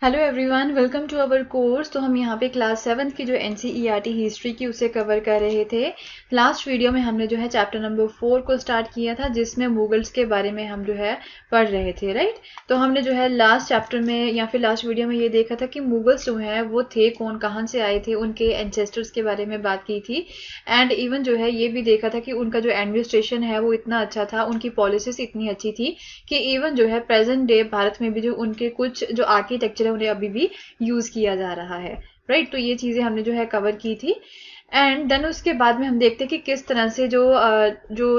Hello everyone, welcome to our course. तो हम यहाँ पे क्लास 7 की जो एनसीईआरटी हिस्ट्री की उसे कवर कर रहे थे। लास्ट वीडियो में हमने जो है चैप्टर नंबर 4 को स्टार्ट किया था, जिसमें मुगल्स के बारे में हम जो है पढ़ रहे थे, राइट। तो हमने जो है लास्ट चैप्टर में या फिर लास्ट वीडियो में ये देखा था कि मुगल्स जो है वो थे कौन, कहाँ से आए थे, उनके एंसेस्टर्स के बारे में बात की थी। एंड इवन जो है ये भी देखा था कि उनका जो एडमिनिस्ट्रेशन है वो इतना अच्छा था, उनकी पॉलिसीज इतनी अच्छी थी कि इवन जो है प्रेजेंट डे भारत में भी जो उनके कुछ जो आर्किटेक्चर है उन्हें अभी भी यूज किया जा रहा है, राइट। तो ये चीजें हमने जो है कवर की थी। एंड देन उसके बाद में हम देखते हैं कि किस तरह से जो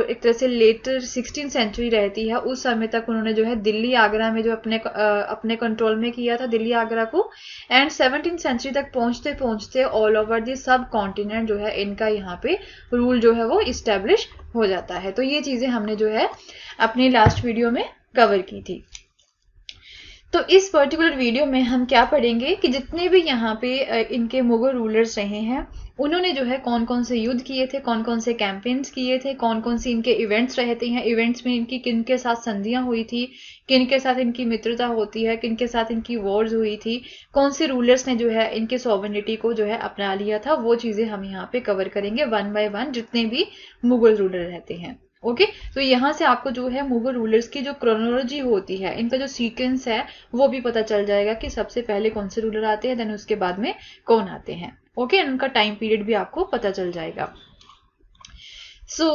एक तरह से लेटर 16th सेंचुरी रहती है उस समय तक उन्होंने जो है दिल्ली आगरा में जो अपने कंट्रोल में किया था दिल्ली आगरा को। एंड 17th सेंचुरी तक पहुंचते पहुंचते all over the sub continent जो है इनका यहाँ पे रूल जो है वो इस्टेब्लिश हो जाता है। तो ये चीजें हमने जो है अपनी लास्ट वीडियो में कवर की थी। तो इस पर्टिकुलर वीडियो में हम क्या पढ़ेंगे कि जितने भी यहाँ पे इनके मुगल रूलर्स रहे हैं उन्होंने जो है कौन कौन से युद्ध किए थे, कौन कौन से कैंपेन्स किए थे, कौन कौन से इनके इवेंट्स रहते हैं, इवेंट्स में इनकी किन के साथ संधियां हुई थी, किन के साथ इनकी मित्रता होती है, किन के साथ इनकी वॉर्स हुई थी, कौन से रूलर्स ने जो है इनके सॉवरेनिटी को जो है अपना लिया था। वो चीजें हम यहाँ पे कवर करेंगे वन बाय वन, जितने भी मुगल रूलर रहते हैं। ओके तो यहाँ से आपको जो है मुगल रूलर्स की जो क्रोनोलॉजी होती है, इनका जो सीक्वेंस है वो भी पता चल जाएगा कि सबसे पहले कौन से रूलर आते हैं, देन उसके बाद में कौन आते हैं। ओके उनका टाइम पीरियड भी आपको पता चल जाएगा। सो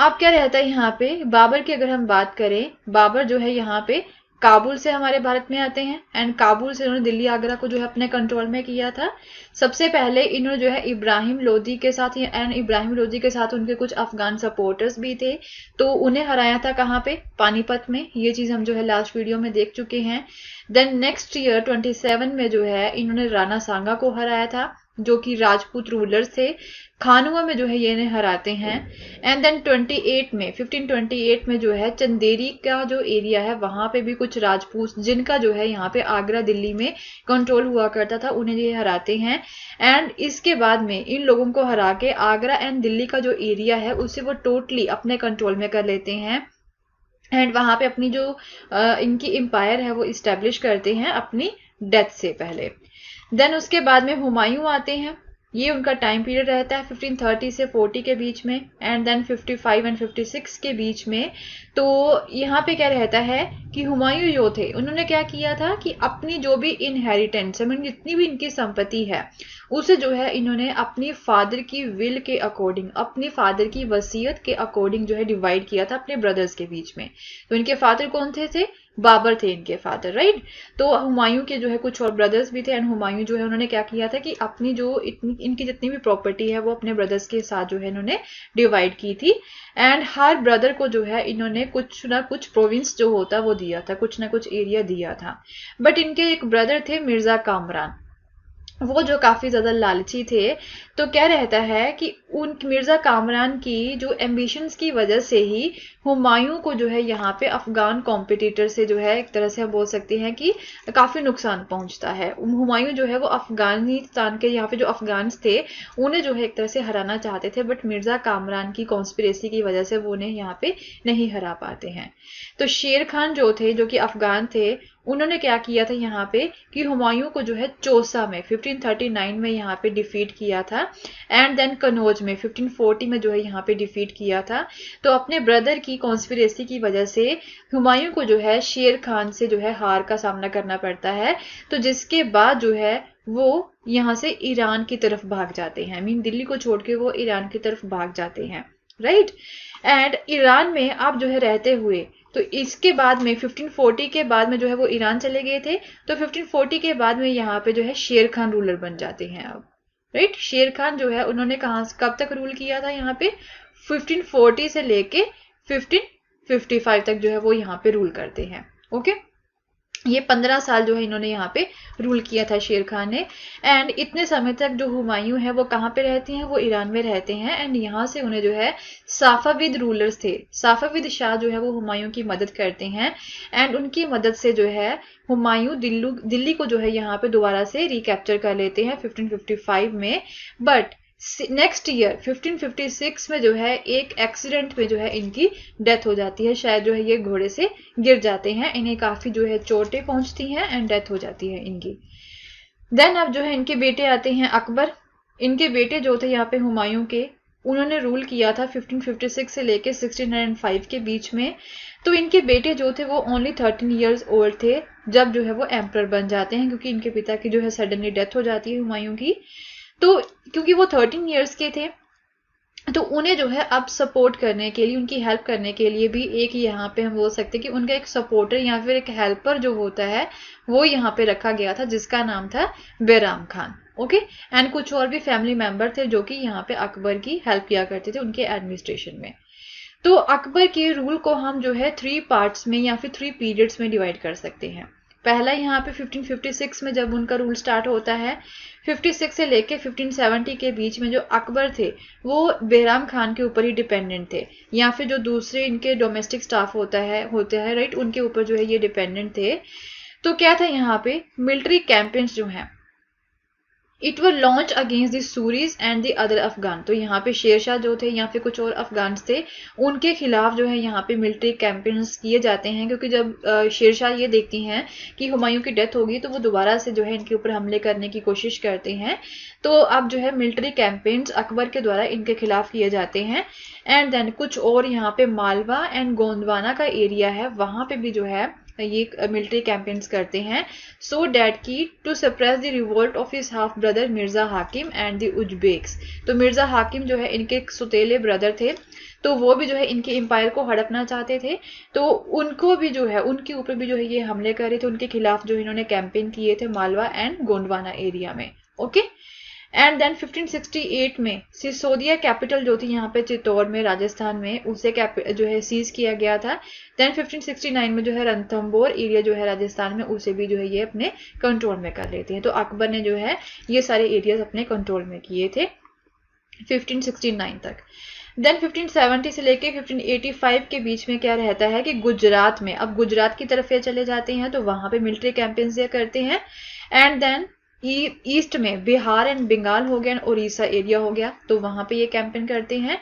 आप क्या रहता है यहाँ पे बाबर की अगर हम बात करें, बाबर जो है यहाँ पे काबुल से हमारे भारत में आते हैं एंड काबुल से उन्होंने दिल्ली आगरा को जो है अपने कंट्रोल में किया था। सबसे पहले इन्होंने जो है इब्राहिम लोदी के साथ एंड इब्राहिम लोदी के साथ उनके कुछ अफगान सपोर्टर्स भी थे, तो उन्हें हराया था कहाँ पे, पानीपत में। ये चीज हम जो है लास्ट वीडियो में देख चुके हैं। देन नेक्स्ट ईयर 27 में जो है इन्होंने राणा सांगा को हराया था, जो कि राजपूत रूलर्स थे। खानुआ में जो है ये इन्हें हराते हैं। एंड देन 1528 में जो है चंदेरी का जो एरिया है वहां पे भी कुछ राजपूत जिनका जो है यहाँ पे आगरा दिल्ली में कंट्रोल हुआ करता था उन्हें ये हराते हैं। एंड इसके बाद में इन लोगों को हरा के आगरा एंड दिल्ली का जो एरिया है उसे वो टोटली अपने कंट्रोल में कर लेते हैं। एंड वहां पे अपनी जो इनकी एम्पायर है वो इस्टेब्लिश करते हैं अपनी डेथ से पहले। देन उसके बाद में हुमायूं आते हैं। ये उनका टाइम पीरियड रहता है 1530 से 40 के बीच में एंड देन 55 एंड 56 के बीच में। तो यहाँ पे क्या रहता है कि हुमायूं जो थे उन्होंने क्या किया था कि अपनी जो भी इनहेरिटेंस है, मतलब जितनी भी इनकी संपत्ति है उसे जो है इन्होंने अपनी फादर की विल के अकॉर्डिंग, अपने फादर की वसीयत के अकॉर्डिंग जो है डिवाइड किया था अपने ब्रदर्स के बीच में। तो इनके फादर कौन थे बाबर थे इनके फादर, राइट। तो हुमायूं के जो है कुछ और ब्रदर्स भी थे एंड हुमायूं जो है उन्होंने क्या किया था कि अपनी जो इनकी जितनी भी प्रॉपर्टी है वो अपने ब्रदर्स के साथ जो है इन्होंने डिवाइड की थी। एंड हर ब्रदर को जो है इन्होंने कुछ ना कुछ प्रोविंस जो होता वो दिया था, कुछ ना कुछ एरिया दिया था। बट इनके एक ब्रदर थे मिर्जा कामरान, वो जो काफी ज्यादा लालची थे। तो क्या रहता है कि उन मिर्जा कामरान की जो एम्बिशंस की वजह से ही हुमायूं को जो है यहाँ पे अफगान कॉम्पिटिटर से जो है एक तरह से हम बोल सकते हैं कि काफी नुकसान पहुंचता है। हुमायूं जो है वो अफगानिस्तान के यहाँ पे जो अफगान्स थे उन्हें जो है एक तरह से हराना चाहते थे, बट मिर्जा कामरान की कॉन्स्पिरेसी की वजह से वो उन्हें यहाँ पे नहीं हरा पाते हैं। तो शेर खान जो थे, जो कि अफगान थे, उन्होंने क्या किया था यहाँ पे कि हुमायूं को जो है चौसा में 1539 में यहाँ पे डिफीट किया था एंड देन कनौज में 1540 में जो है यहाँ पे डिफीट किया था। तो अपने ब्रदर की कॉन्स्पिरेसी की वजह से हुमायूं को जो है शेर खान से जो है हार का सामना करना पड़ता है। तो जिसके बाद जो है वो यहाँ से ईरान की तरफ भाग जाते हैं, मीन दिल्ली को छोड़ के वो ईरान की तरफ भाग जाते हैं, राइट। एंड ईरान में आप जो है रहते हुए, तो इसके बाद में 1540 के बाद में जो है वो ईरान चले गए थे। तो 1540 के बाद में यहाँ पे जो है शेर खान रूलर बन जाते हैं अब, राइट। शेर खान जो है उन्होंने कहाँ कब तक रूल किया था यहाँ पे 1540 से लेके 1555 तक जो है वो यहाँ पे रूल करते हैं। ओके ये 15 साल जो है इन्होंने यहाँ पे रूल किया था शेर खान ने। एंड इतने समय तक जो हुमायूं है वो कहाँ पे रहते हैं, वो ईरान में रहते हैं। एंड यहाँ से उन्हें जो है साफाविद रूलर्स थे, साफाविद शाह जो है वो हुमायूं की मदद करते हैं। एंड उनकी मदद से जो है हुमायूं दिल्ली को जो है यहाँ पे दोबारा से रिकैप्चर कर लेते हैं 1555 में। बट नेक्स्ट ईयर 1556 में जो है एक एक्सीडेंट में जो है इनकी डेथ हो जाती है। शायद जो है ये घोड़े से गिर जाते हैं, इन्हें काफी जो है चोटें पहुंचती हैं एंड डेथ हो जाती है इनकी। देन अब जो है इनके बेटे आते हैं अकबर। इनके बेटे जो थे यहाँ पे हुमायूं के, उन्होंने रूल किया था 1556 से लेके 1605 के बीच में। तो इनके बेटे जो थे वो ओनली 13 ईयर्स ओल्ड थे जब जो है वो एम्परर बन जाते हैं, क्योंकि इनके पिता की जो है सडनली डेथ हो जाती है हुमायूं की। तो क्योंकि वो 13 ईयर्स के थे तो उन्हें जो है अब सपोर्ट करने के लिए, उनकी हेल्प करने के लिए भी एक यहाँ पे हम बोल सकते हैं कि उनका एक सपोर्टर या फिर एक हेल्पर जो होता है वो यहाँ पे रखा गया था, जिसका नाम था बैराम खान। ओके, एंड कुछ और भी फैमिली मेंबर थे जो कि यहाँ पे अकबर की हेल्प किया करते थे उनके एडमिनिस्ट्रेशन में। तो अकबर के रूल को हम जो है 3 पार्ट्स में या फिर 3 पीरियड्स में डिवाइड कर सकते हैं। पहला यहाँ पे 1556 में जब उनका रूल स्टार्ट होता है, 56 से लेके 1570 के बीच में जो अकबर थे वो बैराम खान के ऊपर ही डिपेंडेंट थे, या फिर जो दूसरे इनके डोमेस्टिक स्टाफ होता है राइट, उनके ऊपर जो है ये डिपेंडेंट थे। तो क्या था यहाँ पे, मिलिट्री कैंपेन्स जो है it were launch against the Suri's and the other Afghan. तो यहाँ पे शेरशाह जो थे या फिर कुछ और अफगान थे, उनके खिलाफ जो है यहाँ पे मिलिट्री कैंपेन्स किए जाते हैं, क्योंकि जब शेरशाह ये देखती हैं कि हुमायूं की डेथ होगी तो वो दोबारा से जो है इनके ऊपर हमले करने की कोशिश करते हैं। तो अब जो है मिलिट्री कैंपेन्स अकबर के द्वारा इनके खिलाफ किए जाते हैं। एंड देन कुछ और यहाँ पे मालवा एंड गोंदवाना का एरिया है, वहां पे भी जो है ये मिलिट्री कैंपेन्स करते हैं, सो डैट की to suppress the revolt of his half brother Mirza Hakim and the Uzbeks. तो मिर्जा हाकिम जो है इनके सुतेले ब्रदर थे, तो वो भी जो है इनके एम्पायर को हड़पना चाहते थे, तो उनको भी जो है उनके ऊपर भी जो है ये हमले कर रहे थे, उनके खिलाफ जो इन्होंने कैंपेन किए थे मालवा एंड गोंडवाना एरिया में। ओके, एंड देन 1568 में सिसोदिया कैपिटल जो थी यहाँ पे चित्तौड़ में राजस्थान में, उसे जो है सीज किया गया था। देन 1569 में जो है रणथंबोर एरिया जो है राजस्थान में, उसे भी जो है ये अपने कंट्रोल में कर लेते हैं। तो अकबर ने जो है ये सारे एरियाज अपने कंट्रोल में किए थे 1569 तक। देन 1570 से लेके 1585 के बीच में क्या रहता है कि गुजरात में, अब गुजरात की तरफ ये चले जाते हैं, तो वहां पे मिलिट्री कैंपेन्स ये करते हैं। एंड देन ईस्ट में बिहार एंड बंगाल हो गया, उड़ीसा एरिया हो गया, तो वहां पे ये कैंपेन करते हैं।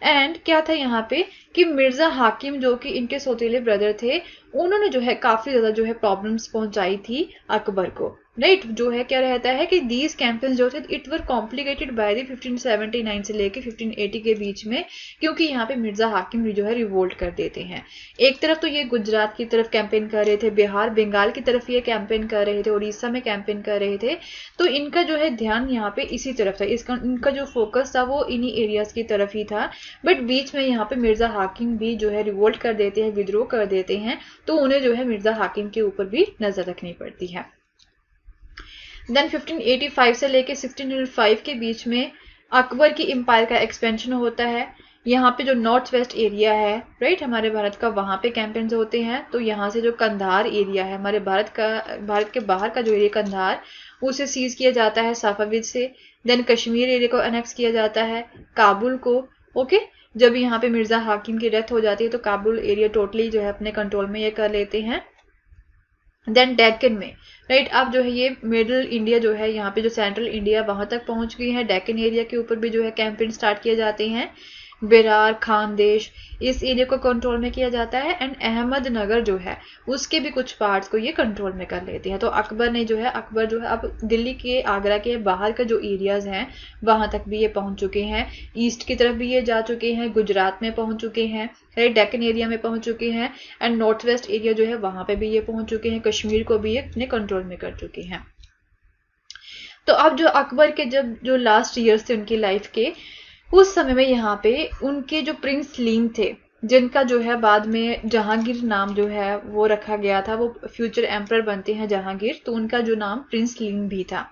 एंड क्या था यहाँ पे कि मिर्जा हाकिम जो कि इनके सौतेले ब्रदर थे, उन्होंने जो है काफी ज्यादा जो है प्रॉब्लम्स पहुंचाई थी अकबर को, राइट। जो है क्या रहता है कि दीज कैंपेन्स जो थे it were complicated by the 1579 से लेके 1580 के बीच में, क्योंकि यहाँ पे मिर्जा हाकिम भी जो है रिवोल्ट कर देते हैं। एक तरफ तो ये गुजरात की तरफ कैंपेन कर रहे थे, बिहार बंगाल की तरफ ये कैंपेन कर रहे थे, उड़ीसा में कैंपेन कर रहे थे, तो इनका जो है ध्यान यहाँ पे इसी तरफ था, इनका जो फोकस था वो इन्हीं एरियाज की तरफ ही था। बट बीच में यहाँ पे मिर्जा हाकिम भी जो है रिवोल्ट कर देते हैं, विद्रोह कर देते हैं, तो उन्हें जो है मिर्जा हाकिम के ऊपर भी नजर रखनी पड़ती है। देन 1585 से लेके 1605 के बीच में अकबर की एम्पायर का एक्सपेंशन होता है। यहाँ पे जो नॉर्थ वेस्ट एरिया है राइट हमारे भारत का, वहां पे कैंपेन्स होते हैं। तो यहाँ से जो कंधार एरिया है हमारे भारत के बाहर का जो एरिया कंधार, उसे सीज किया जाता है सफाविद से। देन कश्मीर एरिया को अनेक्स किया जाता है, काबुल को। ओके, जब यहाँ पे मिर्जा हाकिम की डेथ हो जाती है तो काबुल एरिया टोटली जो है अपने कंट्रोल में ये कर लेते हैं। देन डेक्कन में राइट, अब जो है ये मिडिल इंडिया जो है, यहाँ पे जो सेंट्रल इंडिया वहां तक पहुंच गई है। डेक्कन एरिया के ऊपर भी जो है कैंपेन स्टार्ट किए जाते हैं। बेरार, खानदेश, इस एरिया को कंट्रोल में किया जाता है। एंड अहमदनगर जो है उसके भी कुछ पार्ट्स को ये कंट्रोल में कर लेते हैं। तो अकबर जो है अब दिल्ली के, आगरा के बाहर का जो एरियाज हैं वहां तक भी ये पहुंच चुके हैं। ईस्ट की तरफ भी ये जा चुके हैं, गुजरात में पहुंच चुके हैं, डेक्कन एरिया में पहुंच चुके हैं। एंड नॉर्थ वेस्ट एरिया जो है वहां पे भी ये पहुंच चुके हैं, कश्मीर को भी ये अपने कंट्रोल में कर चुके हैं। तो अब जो अकबर के जो लास्ट ईयर्स थे उनकी लाइफ के, उस समय में यहाँ पे उनके जो प्रिंस सलीम थे, जिनका जो है बाद में जहांगीर नाम जो है वो रखा गया था, वो फ्यूचर एम्परर बनते हैं जहांगीर, तो उनका जो नाम प्रिंस सलीम भी था।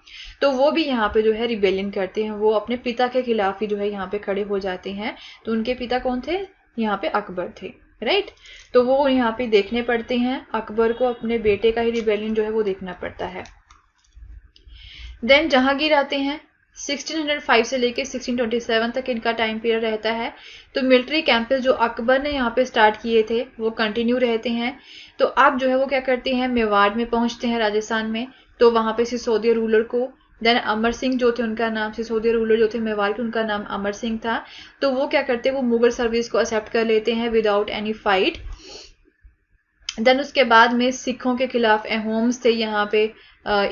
तो वो भी यहाँ पे जो है रिबेलियन करते हैं, वो अपने पिता के खिलाफ ही जो है यहाँ पे खड़े हो जाते हैं। तो उनके पिता कौन थे, यहाँ पे अकबर थे, राइट। तो वो यहाँ पे देखने पड़ते हैं, अकबर को अपने बेटे का ही रिबेलियन जो है वो देखना पड़ता है। देन जहांगीर आते हैं, 1605 से लेके 1627 तक इनका टाइम पीरियड रहता है। तो मिलिट्री कैंपेस जो अकबर ने यहाँ पे स्टार्ट किए थे वो कंटिन्यू रहते हैं। तो अब जो है वो क्या करते हैं, मेवाड़ में पहुंचते हैं राजस्थान में। तो वहां पे सिसोदिया रूलर को देन अमर सिंह जो थे उनका नाम, सिसोदिया रूलर जो थे मेवाड़ के, उनका नाम अमर सिंह था। तो वो क्या करते हैं, वो मुगल सर्विस को एक्सेप्ट कर लेते हैं विदाउट एनी फाइट। देन उसके बाद में सिखों के खिलाफ अहोम्स थे यहाँ पे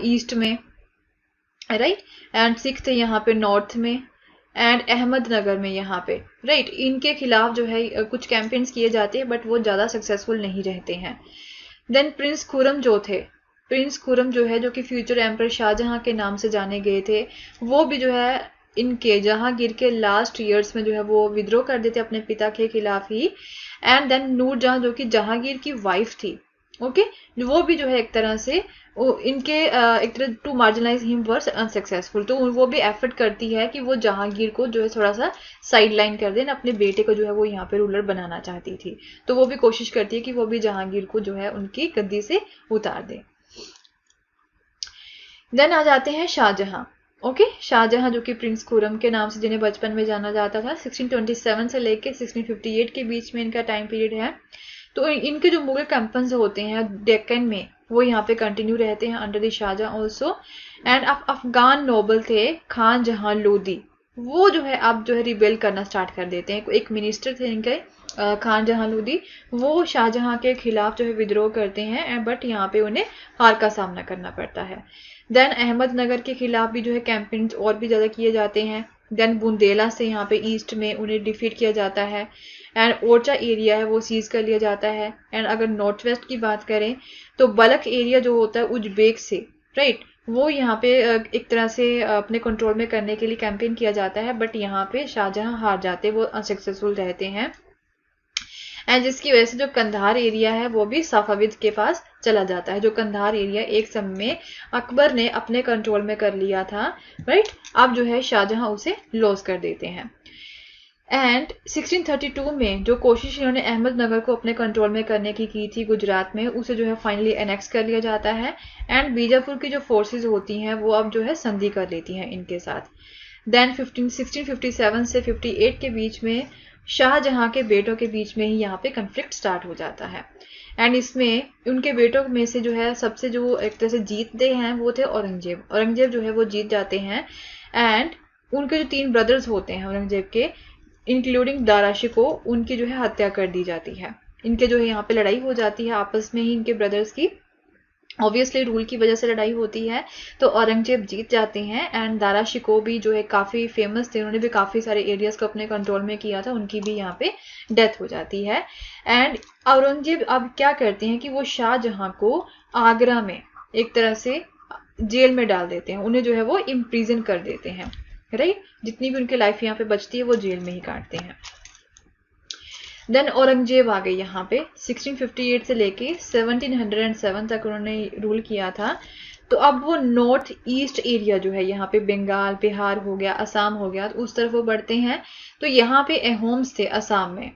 ईस्ट में, राइट, एंड सिख थे यहाँ पे नॉर्थ में, एंड अहमदनगर में यहाँ पे, राइट। इनके खिलाफ जो है कुछ कैंपेन्स किए जाते हैं बट वो ज़्यादा सक्सेसफुल नहीं रहते हैं। देन प्रिंस खुरम जो थे, प्रिंस खुरम जो है, जो कि फ्यूचर एम्पर शाहजहां के नाम से जाने गए थे, वो भी जो है इनके जहांगीर के लास्ट ईयर्स में जो है वो विद्रोह कर देते अपने पिता के खिलाफ ही। एंड देन नूरजहां जो कि जहांगीर की वाइफ थी, ओके, वो भी जो है एक तरह से इनके एक तरह to marginalise him were unsuccessful, तो वो भी एफर्ट करती है कि वो जहांगीर को जो है थोड़ा सा साइड लाइन कर दें, अपने बेटे को जो है वो यहाँ पे रूलर बनाना चाहती थी। तो वो भी कोशिश करती है कि वो भी जहांगीर को जो है उनकी गद्दी से उतार दे। देन आ जाते हैं शाहजहां, ओके। शाहजहां जो कि प्रिंस खुरम के नाम से जिन्हें बचपन में जाना जाता था, 1627 से लेके 1658 के बीच में इनका टाइम पीरियड है। तो इनके जो मुगल कैंपन्स होते हैं डेक्कन में, वो यहाँ पे कंटिन्यू रहते हैं under the Shahjahan also. And Afghan noble थे खान जहां लोदी, वो जो है अब जो है रिबेल करना स्टार्ट कर देते हैं। एक मिनिस्टर थे इनके खान जहां लोदी, वो शाहजहां के खिलाफ जो है विद्रोह करते हैं, बट यहाँ पे उन्हें हार का सामना करना पड़ता है। देन अहमदनगर के खिलाफ भी जो है कैंपेन्स और भी ज़्यादा किए जाते हैं। देन बुंदेला से यहाँ पे ईस्ट में उन्हें डिफीट किया जाता है, एंड ओरछा एरिया है वो सीज कर लिया जाता है। एंड अगर नॉर्थ वेस्ट की बात करें तो बलख एरिया जो होता है उज्बेक से, राइट, वो यहाँ पे एक तरह से अपने कंट्रोल में करने के लिए कैंपेन किया जाता है, बट यहाँ पे शाहजहां हार जाते हैं, वो अनसक्सेसफुल रहते हैं। एंड जिसकी वजह से जो कंधार एरिया है वो भी सफाविद के पास चला जाता है। जो कंधार एरिया एक समय में अकबर ने अपने कंट्रोल में कर लिया था, राइट, अब जो है शाहजहां उसे लॉस कर देते हैं। एंड 1632 में जो कोशिश इन्होंने अहमदनगर को अपने कंट्रोल में करने की थी गुजरात में, उसे जो है फाइनली एनेक्स कर लिया जाता है। एंड बीजापुर की जो फोर्सेस होती हैं वो अब जो है संधि कर लेती हैं इनके साथ। देन 1657 से 58 के बीच में शाहजहां के बेटों के बीच में ही यहाँ पे कन्फ्लिक्ट स्टार्ट हो जाता है। एंड इसमें उनके बेटों में से जो है सबसे जो एक तरह से जीतते हैं वो थे औरंगजेब। औरंगजेब जो है वो जीत जाते हैं। एंड उनके जो 3 ब्रदर्स होते हैं औरंगजेब के, इंक्लूडिंग दारा शिकोह, उनकी जो है हत्या कर दी जाती है। इनके जो है यहाँ पे लड़ाई हो जाती है आपस में ही इनके ब्रदर्स की, ऑब्वियसली रूल की वजह से लड़ाई होती है। तो औरंगजेब जीत जाते हैं। एंड दारा शिकोह भी जो है काफ़ी फेमस थे, उन्होंने भी काफ़ी सारे एरियाज को अपने कंट्रोल में किया था, उनकी भी यहाँ पे डेथ हो जाती है। एंड औरंगजेब अब क्या करते हैं कि वो शाहजहां को आगरा में एक तरह से जेल में डाल देते हैं, उन्हें जो है वो इम्प्रिजन कर देते हैं, राइट। जितनी भी उनकी लाइफ यहाँ पे बचती है वो जेल में ही काटते हैं। देन औरंगजेब आ गए यहाँ पे 1658 से लेके 1707 तक उन्होंने रूल किया था। तो अब वो नॉर्थ ईस्ट एरिया जो है यहाँ पे बंगाल, बिहार हो गया, असम हो गया, तो उस तरफ वो बढ़ते हैं। तो यहाँ पे अहोम्स थे असम में,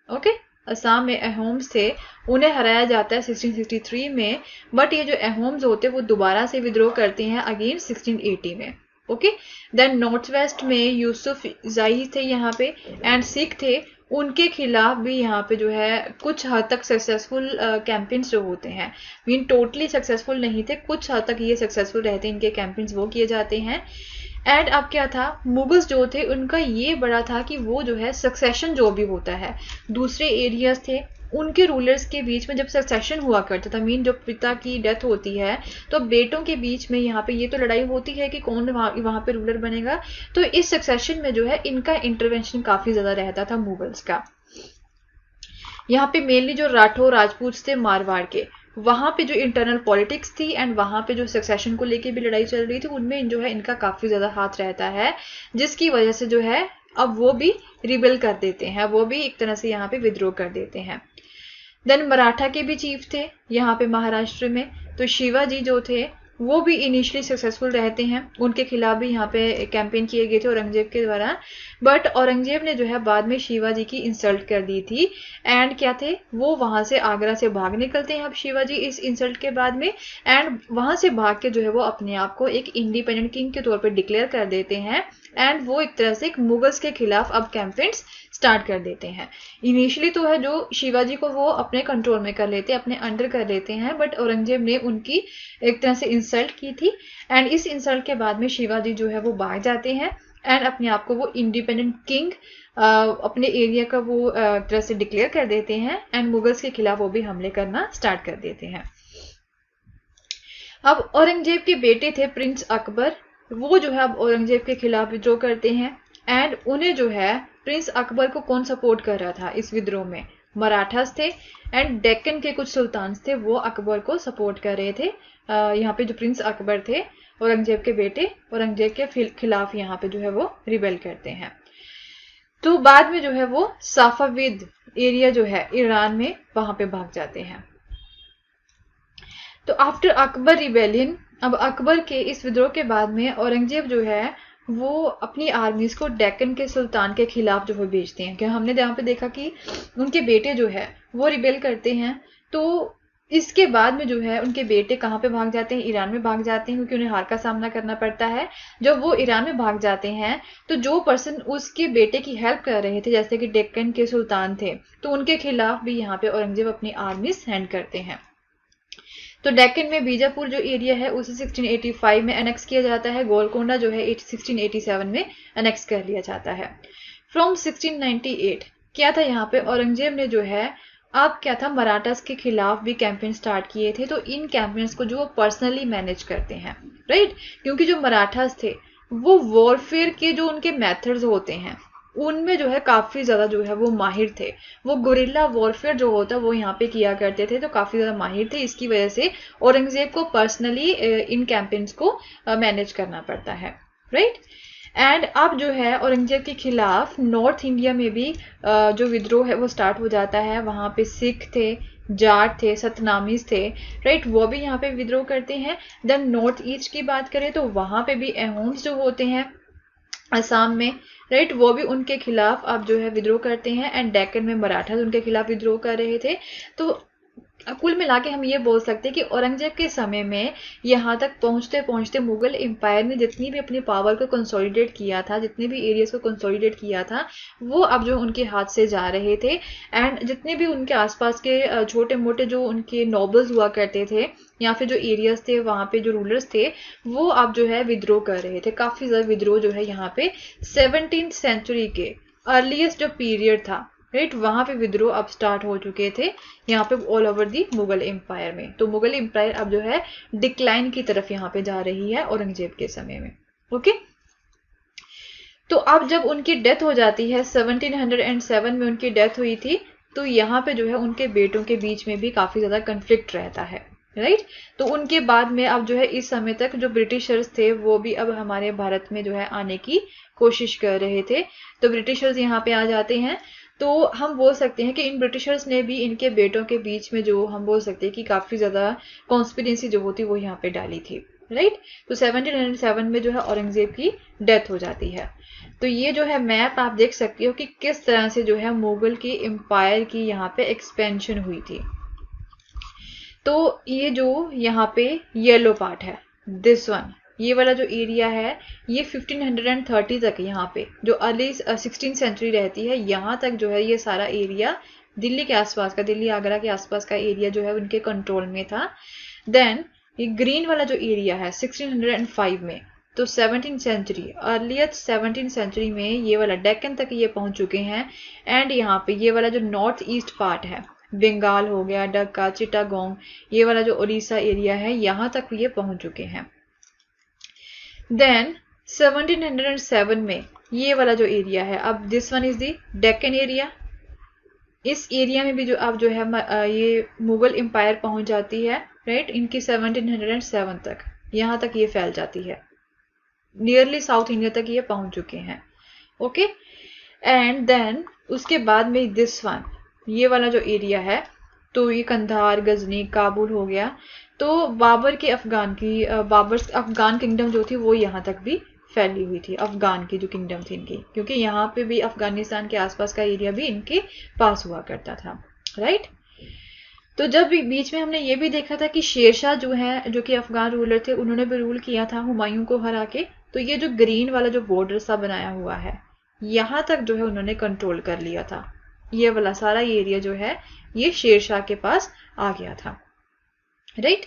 ओके, असम में अहोम्स थे, उन्हें हराया जाता है 1663 में। बट ये जो अहोम्स होते हैं वो दोबारा से विद्रोह करते हैं अगेन 1680 में, ओके। देन नॉर्थ वेस्ट में यूसुफ जाई थे यहाँ पे, एंड सिख थे, उनके खिलाफ भी यहाँ पे जो है कुछ हद तक सक्सेसफुल कैंपेन्स जो होते हैं, मीन टोटली सक्सेसफुल नहीं थे, कुछ हद तक ये सक्सेसफुल रहते हैं इनके कैंपेन्स, वो किए जाते हैं। एंड अब क्या था, मुगल्स जो थे उनका ये बड़ा था कि वो जो है सक्सेशन जो भी होता है, दूसरे एरियाज थे उनके रूलर्स के बीच में जब सक्सेशन हुआ करता था, मीन जब पिता की डेथ होती है तो बेटों के बीच में यहाँ पे ये तो लड़ाई होती है कि कौन वहाँ पे रूलर बनेगा। तो इस सक्सेशन में जो है इनका इंटरवेंशन काफ़ी ज़्यादा रहता था मुगल्स का। यहाँ पे मेनली जो राठौर राजपूत थे मारवाड़ के, वहाँ पे जो इंटरनल पॉलिटिक्स थी एंड वहाँ पे जो सक्सेशन को लेके भी लड़ाई चल रही थी, उनमें जो है इनका काफ़ी ज़्यादा हाथ रहता है, जिसकी वजह से जो है अब वो भी रिबेल कर देते हैं, वो भी एक तरह से यहाँ पे विद्रोह कर देते हैं। देन मराठा के भी चीफ थे यहाँ पे महाराष्ट्र में, तो शिवाजी जो थे वो भी इनिशियली सक्सेसफुल रहते हैं, उनके खिलाफ भी यहाँ पे कैंपेन किए गए थे औरंगजेब के द्वारा। बट औरंगजेब ने जो है बाद में शिवाजी की इंसल्ट कर दी थी। एंड क्या थे, वो वहाँ से आगरा से भाग निकलते हैं अब शिवाजी इस इंसल्ट के बाद में, एंड वहाँ से भाग के जो है वो अपने आप को एक इंडिपेंडेंट किंग के तौर पर डिक्लेयर कर देते हैं। एंड वो एक तरह से एक मुगल्स के खिलाफ अब कैंपेन्स स्टार्ट कर देते हैं। इनिशियली तो है जो शिवाजी को वो अपने कंट्रोल में कर लेते हैं, अपने अंडर कर लेते हैं, बट औरंगजेब ने उनकी एक तरह से इंसल्ट की थी एंड इस इंसल्ट के बाद में शिवाजी जो है वो भाग जाते हैं एंड अपने आप को वो इंडिपेंडेंट किंग अपने एरिया का वो तरह से डिक्लेयर कर देते हैं एंड मुगल्स के खिलाफ वो भी हमले करना स्टार्ट कर देते हैं। अब औरंगजेब के बेटे थे प्रिंस अकबर, वो जो है अब औरंगजेब के खिलाफ विद्रोह करते हैं एंड उन्हें जो है प्रिंस अकबर को कौन सपोर्ट कर रहा था इस विद्रोह में? मराठास थे एंड डेक्कन के कुछ सुल्तान थे वो अकबर को सपोर्ट कर रहे थे। यहाँ पे जो प्रिंस अकबर थे औरंगजेब के बेटे, औरंगजेब के खिलाफ यहाँ पे जो है वो रिबेल करते हैं। तो बाद में जो है वो साफाविद एरिया जो है ईरान में वहां पे भाग जाते हैं। तो आफ्टर अकबर रिबेलियन, अब अकबर के इस विद्रोह के बाद में औरंगजेब जो है वो अपनी आर्मीज को डेक्कन के सुल्तान के खिलाफ जो है भेजते हैं। क्या हमने यहाँ पे देखा कि उनके बेटे जो है वो रिबेल करते हैं, तो इसके बाद में जो है उनके बेटे कहाँ पे भाग जाते हैं? ईरान में भाग जाते हैं, क्योंकि उन्हें हार का सामना करना पड़ता है। जब वो ईरान में भाग जाते हैं तो जो पर्सन उसके बेटे की हेल्प कर रहे थे जैसे कि डेक्कन के सुल्तान थे, तो उनके खिलाफ भी यहाँ पे औरंगजेब अपनी आर्मी सेंड करते हैं। तो डेक्कन में बीजापुर जो एरिया है उसे 1685 में एनेक्स किया जाता है, गोलकोंडा जो है 1687 में एनेक्स कर लिया जाता है। फ्रॉम 1698 क्या था यहाँ पे औरंगजेब ने जो है अब क्या था मराठास के खिलाफ भी कैंपेन स्टार्ट किए थे। तो इन कैंपेन्स को जो पर्सनली मैनेज करते हैं, राइट, क्योंकि जो मराठास थे वो वॉरफेयर के जो उनके मेथड्स होते हैं उनमें जो है काफी ज्यादा जो है वो माहिर थे। वो गुरिल्ला वॉरफेयर जो होता है वो यहाँ पे किया करते थे, तो काफी ज्यादा माहिर थे। इसकी वजह से औरंगजेब को पर्सनली इन कैंपेन्स को मैनेज करना पड़ता है, राइट। एंड अब जो है औरंगजेब के खिलाफ नॉर्थ इंडिया में भी जो विद्रोह है वो स्टार्ट हो जाता है। वहां पे सिख थे, जाट थे, सतनामीज थे, राइट, वो भी यहाँ पे विद्रोह करते हैं। देन नॉर्थ ईस्ट की बात करें तो वहां पे भी अहोम्स जो होते हैं असम में, राइट, वो भी उनके खिलाफ अब जो है विद्रोह करते हैं एंड डेक्कन में मराठास उनके खिलाफ विद्रोह कर रहे थे। तो कुल मिला के हम ये बोल सकते हैं कि औरंगजेब के समय में यहाँ तक पहुंचते पहुंचते मुगल एम्पायर ने जितनी भी अपनी पावर को कंसोलिडेट किया था, जितने भी एरियाज को कंसोलिडेट किया था, वो अब जो उनके हाथ से जा रहे थे। एंड जितने भी उनके आसपास के छोटे मोटे जो उनके नॉबल्स हुआ करते थे या फिर जो एरियाज थे वहां पे जो रूलर्स थे वो अब जो है विद्रोह कर रहे थे। काफी ज्यादा विद्रोह जो है यहाँ पे 17th सेंचुरी के अर्लीस्ट जो पीरियड था, राइट, वहां पे विद्रोह अब स्टार्ट हो चुके थे यहाँ पे all over the Mughal empire में। तो मुगल एम्पायर अब जो है डिक्लाइन की तरफ यहाँ पे जा रही है औरंगजेब के समय में। ओके, तो अब जब उनकी डेथ हो जाती है 1707 में उनकी डेथ हुई थी, तो यहाँ पे जो है उनके बेटों के बीच में भी काफी ज्यादा कंफ्लिक्ट रहता है, राइट। तो उनके बाद में अब जो है इस समय तक जो ब्रिटिशर्स थे वो भी अब हमारे भारत में जो है आने की कोशिश कर रहे थे। तो ब्रिटिशर्स यहाँ पे आ जाते हैं। तो हम बोल सकते हैं कि इन ब्रिटिशर्स ने भी इनके बेटों के बीच में जो हम बोल सकते हैं कि काफी ज्यादा कॉन्स्पिरेंसी जो होती वो यहाँ पे डाली थी, राइट। तो 1707 में जो है औरंगजेब की डेथ हो जाती है। तो ये जो है मैप आप देख सकते हो कि किस तरह से जो है मुगल की एम्पायर की यहाँ पे एक्सपेंशन हुई थी। तो ये जो यहाँ पे येलो पार्ट है, दिस वन, ये वाला जो एरिया है ये 1530 तक यहाँ पे जो अर्ली 16th सेंचुरी रहती है यहाँ तक जो है ये सारा एरिया दिल्ली के आसपास का, दिल्ली आगरा के आसपास का एरिया जो है उनके कंट्रोल में था। देन ये ग्रीन वाला जो एरिया है 1605 में, तो 17th century, earliest 17th century में ये वाला डेक्कन तक ये पहुंच चुके हैं। एंड यहाँ पे ये वाला जो नॉर्थ ईस्ट पार्ट है, बंगाल हो गया, डक्का, चिटागोंग, ये वाला जो उड़ीसा एरिया है यहाँ तक ये पहुंच चुके हैं। देन 1707 में ये वाला जो एरिया है, अब this one is the Deccan area. इस एरिया में भी जो अब जो है ये मुगल एम्पायर पहुंच जाती है, राइट, इनकी 1707 तक यहाँ तक ये फैल जाती है, नियरली साउथ इंडिया तक ये पहुंच चुके हैं। ओके, एंड देन उसके बाद में दिस वन, ये वाला जो एरिया है, तो ये कंधार, गजनी, काबुल हो गया। तो बाबर अफगान किंगडम जो थी वो यहाँ तक भी फैली हुई थी, अफगान की जो किंगडम थी इनकी, क्योंकि यहाँ पे भी अफगानिस्तान के आसपास का एरिया भी इनके पास हुआ करता था, राइट। तो जब बीच में हमने ये भी देखा था कि शेरशाह जो है, जो कि अफगान रूलर थे, उन्होंने भी रूल किया था हुमायूं को हरा के। तो ये जो ग्रीन वाला जो बॉर्डर सा बनाया हुआ है, यहाँ तक जो है उन्होंने कंट्रोल कर लिया था। ये वाला सारा एरिया जो है ये शेरशाह के पास आ गया था, right.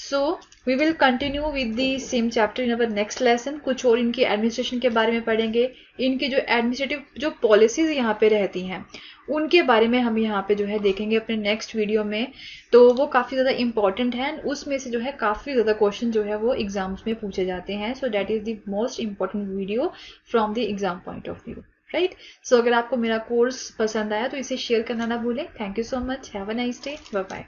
So we will continue with the same chapter in our next lesson. कुछ और इनकी एडमिनिस्ट्रेशन के बारे में पढ़ेंगे, इनकी जो एडमिनिस्ट्रेटिव जो पॉलिसीज यहाँ पे रहती हैं उनके बारे में हम यहाँ पे जो है देखेंगे अपने नेक्स्ट वीडियो में। तो वो काफ़ी ज़्यादा इंपॉर्टेंट है, उसमें से जो है काफ़ी ज़्यादा क्वेश्चन जो है वो एग्जाम्स में पूछे जाते हैं। So that is the most important video from the exam point of view, right. So अगर आपको मेरा कोर्स पसंद आया तो इसे शेयर करना ना भूलें। Thank you so much, have a nice day, bye bye.